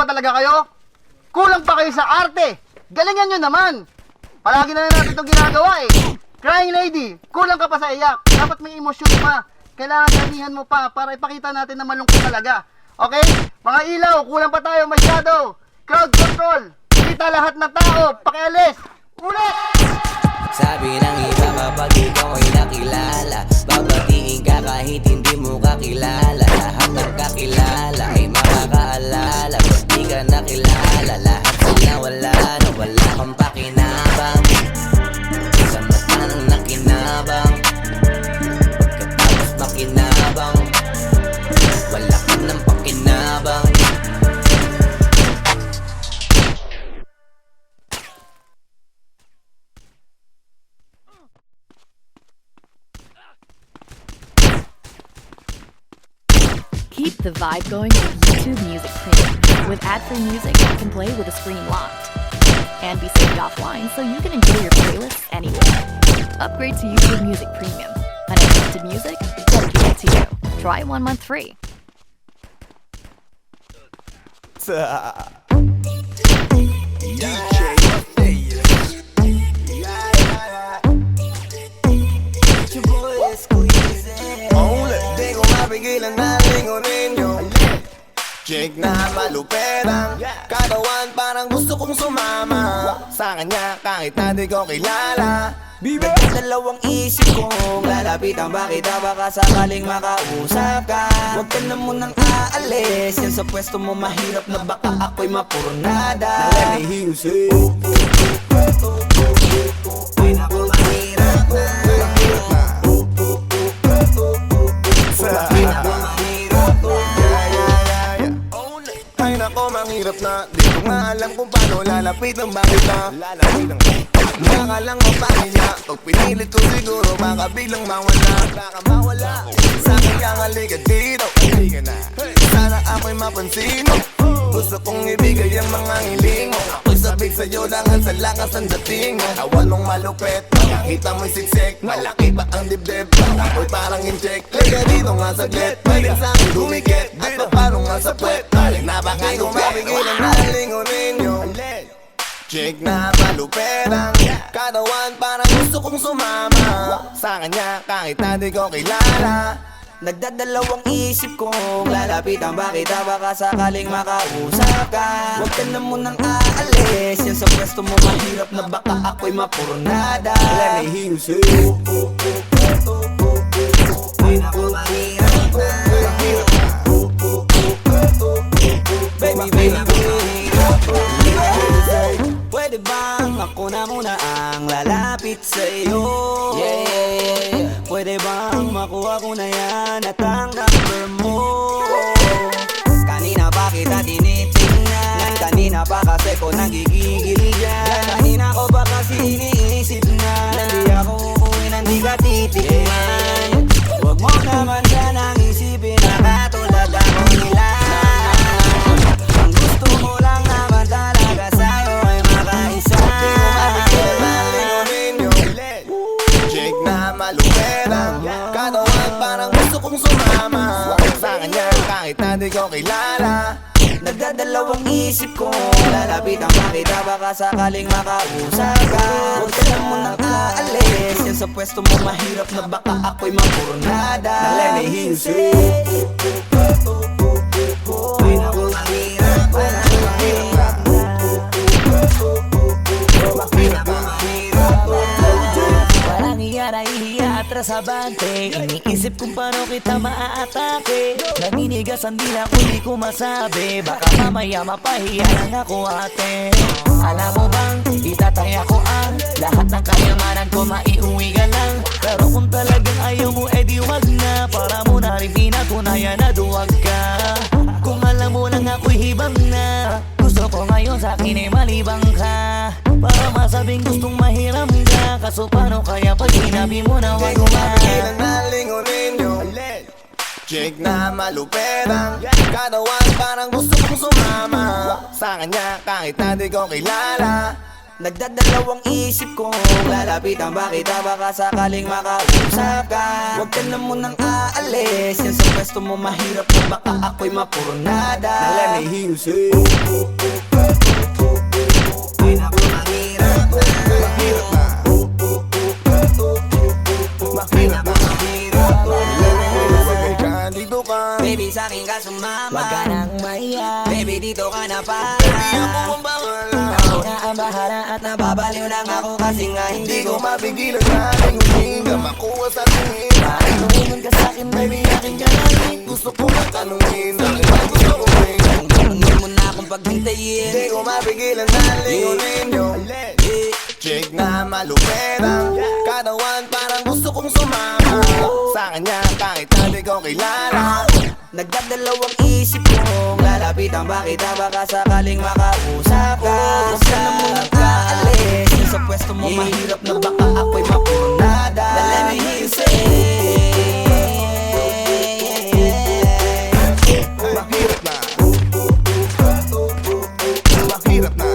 ba talaga kayo? Kulang pa kayo sa arte. Galingan nyo naman. Palagi na lang natin itong ginagawa eh. Crying lady, kulang ka pa sa iyak. Dapat may emosyon pa. Kailangan damihan mo pa para ipakita natin na malungkot talaga. Okay? Mga ilaw, kulang pa tayo masyado. Crowd control. Kita lahat ng tao. Pakialis. Ulit! Sabi ng iba kapag ikaw ay nakilala, babatiin ka kahit hindi mo kakilala. Lahat ng kakilala ay makakaalala. Ba't di ka nakilala? Lahat sila wala na wala kang pakinabang. Sa mata ng nakinabang, pagkatapos makinabang, wala ka ng pakinabang. Keep the vibe going with YouTube Music Premium. With ad-free music you can play with the screen locked. And be saved offline so you can enjoy your playlists anywhere. Upgrade to YouTube Music Premium. Unlimited music dedicated to you. Try 1 month free. Jake na maluperang katawan, parang gusto kong sumama sa kanya kahit na di ko kilala. Dalawang isip kong lalapitan, bakit baka sakaling makausap ka. Huwag ka na munang aalis, yan sa pwesto mo mahirap na baka ako'y mapurnada. Let me hear you say Ay naku, mahirap na. Ay nako, mahirap na. Di ko nga alam kung paano lalapit ng bakit na baka lang mapahiya. Pag pinilit ko siguro baka biglang mawala. Sa kanya halika dito, sana ako'y mapansin mo. Gusto kong ibigay ang mga hiling mo. Ako'y sabik sa'yo langan sa lakas ng dating mo. Awan mong malupet, makakita mo'y siksik. Malaki pa ang dibdib, ako'y parang inject. Liga dito nga saglit, pwede sa'kin dumikit. At paano nga sa puwet, na baka kumapigil ang nalingunin nyo. Jake na maluperang katawan, parang gusto kong sumama sa kanya kahit na di ko kilala. Nagdadalawang isip kong lalapitan, bakit baka sakaling makausap ka. Huwag ka na munang aalis, yan sa pwesto mo mahirap na baka ako'y mapurnada. Let me hear you say Ay naku, mahirap na. Baby, mahirap na. Pwede bang ako na muna ang lalapit sa'yo? Yeah. Pwede bang makuha ko na yan at ang number mo? Kanina pa kita tinitingnan, kanina pa kasi ko nagigigil yan. Kanina ko pa kasi iniisip na hindi ako uuwi nang di ka titikman. Huwag mo naman sanang isipin na katulad ako nila. Ang gusto mo lang naman talaga sa'yo ay makaisa. Jake na maluperang katawan, parang gusto kong sumama sa kanya kahit na di ko kilala. Nagdadalawang isip kong lalapitan, bakit baka sakaling makausap ka. Huwag ka lang munang aalis, yan sa pwesto mo mahirap na baka ako'y mapurnada. Let me hear you say Ay naku, mahirap na. Parang iyan ay hiya atras abante. Iniisip kung paano kita maaatake. Naninigas ang dila ko di ko masabi. Baka mamaya mapahiya lang ako ate. Alam mo bang itataya ko ang lahat ng kayamanan ko, maiuwi ka lang. Pero kung talagang ayaw mo edi wag na, para mo na rin pinatunayan na duwag ka. Kung alam mo lang ako'y hibang na, gusto ko ngayon sa akin ay malibang ka. Para masabing gustong mahiram ka, kaso paano kaya pag sinabi mo na wag Ilang nalingunin nyo. Jake na maluperang katawan, parang gusto kong sumama sa kanya kahit na di ko kilala. Nagdadalawang isip ko lalapitan ba kita, baka sakaling makausap ka. Huwag ka na munang aalis, yan sa pwesto mo mahirap na baka ako'y mapurnada. Now let me hear you say Ay naku, mahirap na. mahirap na. Mahirap na. Lagay ka, dito ka. Baby, sa'kin ka sumama. Wag ka nang maya, Baby, dito ka na para. Baby, ako ang bahala. Ako na ang bahala at nababaliw lang ako kasi nga Hindi hindi ko ko mapigilan na lingunin ka makuha sa tingin. Inuman ka sa'kin, baby, aking ganahin. Gusto ko na tanungin, bakit ba gusto ko rin? Ganun mo na akong paghintayin. Hindi ko mapigilan na lingunin yung chick na malupetang katawan, parang gusto kong sumama sa kanya kahit hindi ko kilala. Nagdadalawang isip ko lalapitan ba kita, baka sakaling makausap ka. Huwag ka na munang aalis, yan sa pwesto mo mahirap na baka ako'y mapurnada. Let me hear you say Mahirap na. Mahirap na.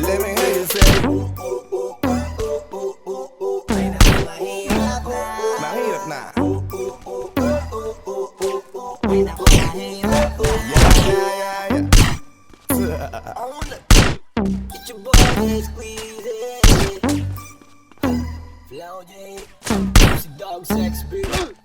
Let me hear you say mahirap na. Yeah. Get your boy, squeeze it. Flow J, si Dog Sex Beat.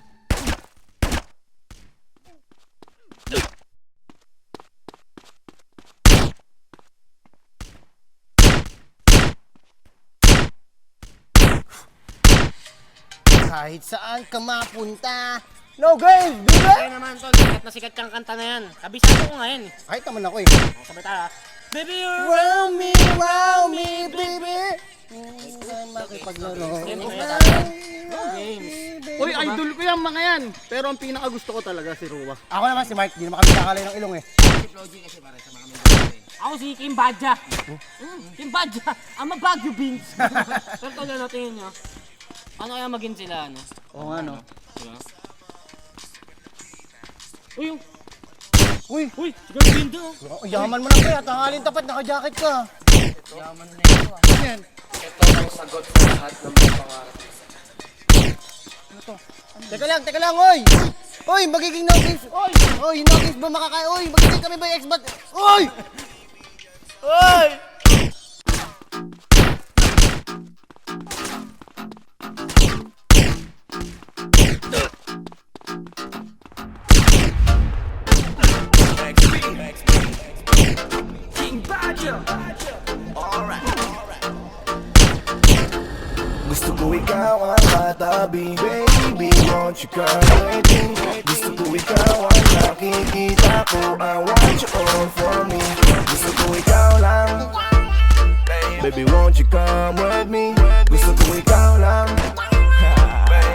Kahit saan ka mapunta. No girls, baby! Kaya naman tol, sikat na sikat kang kanta na yan. Kabisado ko ngayon eh. Kahit naman ako eh. Sabay tayo ah. Baby, you're Wow me, baby! Makipaglaro. Game kaya tayo. Games. Uy, idol ko yan mga yan. Pero ang pinaka gusto ko talaga si Ruwa. Ako naman si Mark, di naman kami kakalay ng ilong eh. Ako si Kim Badja. Kim Badja. Ang Baguio Beans. Pero tol, ano tingin nyo? Ano kaya maging sila, ano? Oo nga no. Diba? Uy, yung... Uy, Uy, sigaw bindo. yaman mo na kaya, tangalin tapat, naka-jacket ka. Teka lang, oy! Oy, magiging notice! Oy, notice ba makakain? Oy, magiging kami ba yung ex-bat? Oy! Oy! Gusto ko ikaw ang katabi, baby, won't you come with me? Gusto ko ikaw ang nakikita ko, I want you all for me. Gusto ko ikaw lang, baby, won't you come with me? Gusto ko ikaw lang,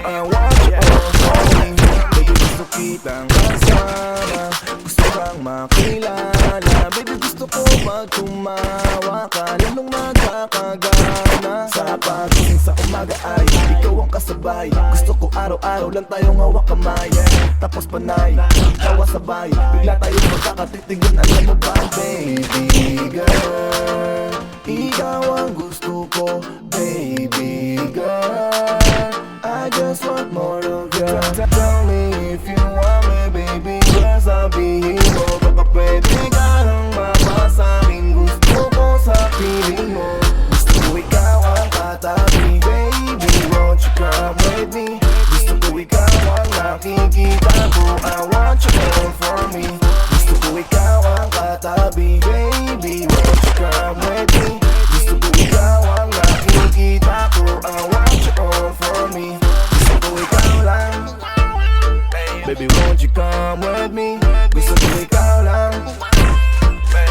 I want you all for me. Baby, gusto kitang kasama, gusto kang makilala. Baby, gusto ko pag tumawa ka, lalong magkakagana. Sa pagising sa umaga ay ikaw ang kasabay. Gusto ko araw-araw lang tayong hawak kamay, tapos panay, tawa sabay. Bigla tayong magkakatitingin, alam mo ba, baby girl? Ikaw ang gusto ko, baby girl. I just want more of you. Tell me if you want me, baby girl. Sabihin mo, baka pwede ka nang mapasakin. Gusto ko sa piling mo, gusto ko ikaw ang katabi. Baby, won't you come with me? Gusto ko ikaw ang nakikita ko, I want you all for me. Gusto ko ikaw ang katabi.